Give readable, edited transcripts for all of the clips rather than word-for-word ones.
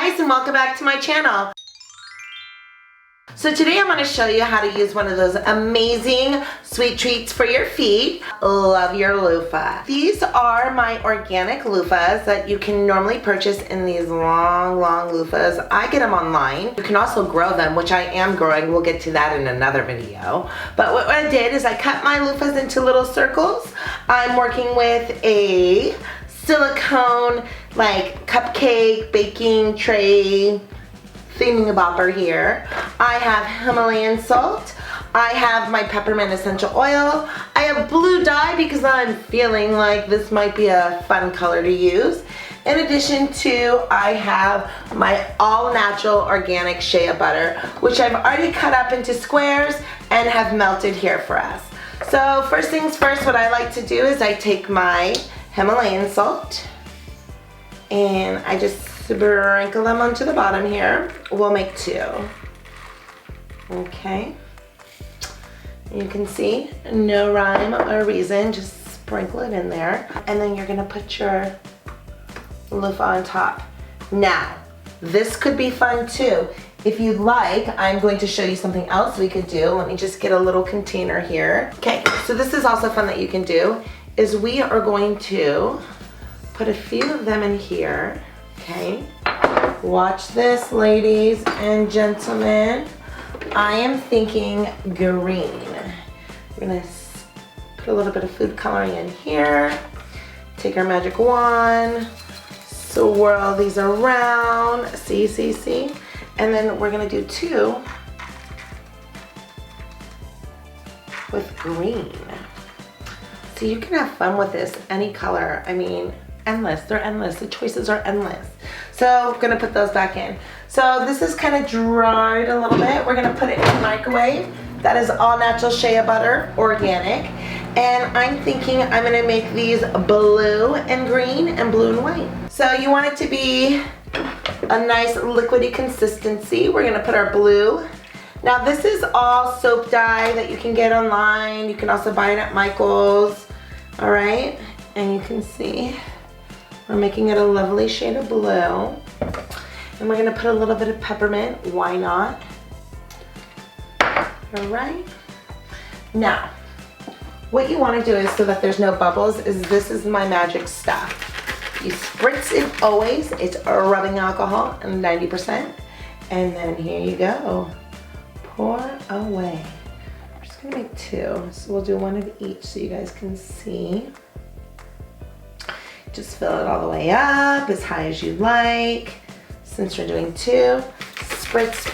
guys, and welcome back to my channel. So today I'm going to show you how to use one of those amazing sweet treats for your feet. Love your loofah. These are my organic loofahs that you can normally purchase in these long loofahs. I get them online. You can also grow them, which I am growing. We'll get to that in another video. But what I did is I cut my loofahs into little circles. I'm working with a silicone like cupcake baking tray thingamabobber here. I have Himalayan salt. I have my peppermint essential oil. I have blue dye because I'm feeling like this might be a fun color to use. In addition to, I have my all natural organic shea butter, which I've already cut up into squares and have melted here for us. So first things first, what I like to do is I take my Himalayan salt and I just sprinkle them onto the bottom here. We'll make two. Okay. You can see, no rhyme or reason, just sprinkle it in there. And then you're gonna put your loofah on top. Now, this could be fun too. If you'd like, I'm going to show you something else we could do. Let me just get a little container here. Okay, so this is also fun that you can do, is we are going to put a few of them in here. Okay, watch this, ladies and gentlemen. I am thinking green. We're gonna put a little bit of food coloring in here. Take our magic wand, swirl these around. See. And then we're gonna do two with green. So you can have fun with this, any color. I mean, endless, they're endless. The choices are endless. So I'm gonna put those back in. So this is kind of dried a little bit. We're gonna put it in the microwave. That is all natural shea butter, organic. And I'm thinking I'm gonna make these blue and green and blue and white. So you want it to be a nice liquidy consistency. We're gonna put our blue. Now this is all soap dye that you can get online. You can also buy it at Michael's. All right, and you can see we're making it a lovely shade of blue. And we're gonna put a little bit of peppermint, why not? All right. Now, what you wanna do is, so that there's no bubbles, is this is my magic stuff. You spritz it always, it's rubbing alcohol, and 90%. And then here you go. Pour away. We're just gonna make two, so we'll do one of each so you guys can see. Just fill it all the way up, as high as you like. Since we're doing two, spritz.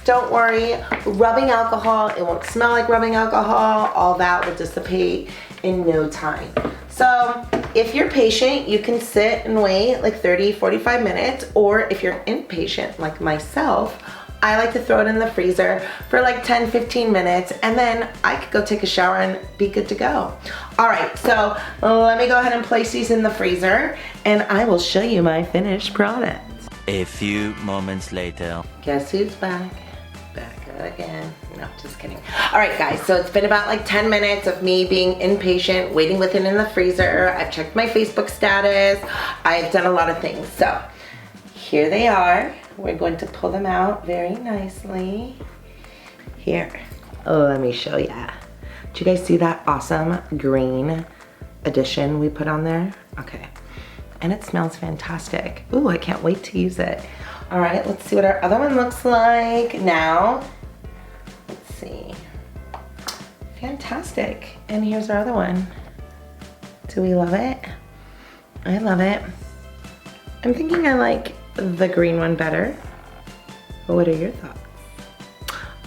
Don't worry, rubbing alcohol, it won't smell like rubbing alcohol. All that will dissipate in no time. So if you're patient, you can sit and wait like 30, 45 minutes, or if you're impatient like myself, I like to throw it in the freezer for like 10, 15 minutes, and then I could go take a shower and be good to go. All right, so let me go ahead and place these in the freezer, and I will show you my finished product. A few moments later. Guess who's back? Back again. No, just kidding. All right, guys, so it's been about like 10 minutes of me being impatient, waiting with it in the freezer. I've checked my Facebook status. I've done a lot of things. So here they are. We're going to pull them out very nicely. Here, let me show ya. Did you guys see that awesome green addition we put on there? Okay, and it smells fantastic. Ooh, I can't wait to use it. All right, let's see what our other one looks like now. Let's see. Fantastic, and here's our other one. Do we love it? I love it. I'm thinking I like the green one better. What are your thoughts?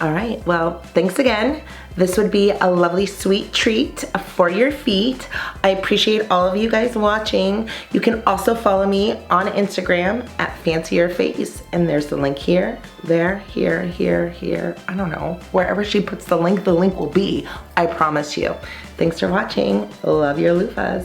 All right, well, thanks again. This would be a lovely sweet treat for your feet. I appreciate all of you guys watching. You can also follow me on Instagram at FancyURFace, and there's the link here, there, here. I don't know. Wherever she puts the link will be, I promise you. Thanks for watching. Love your loofahs.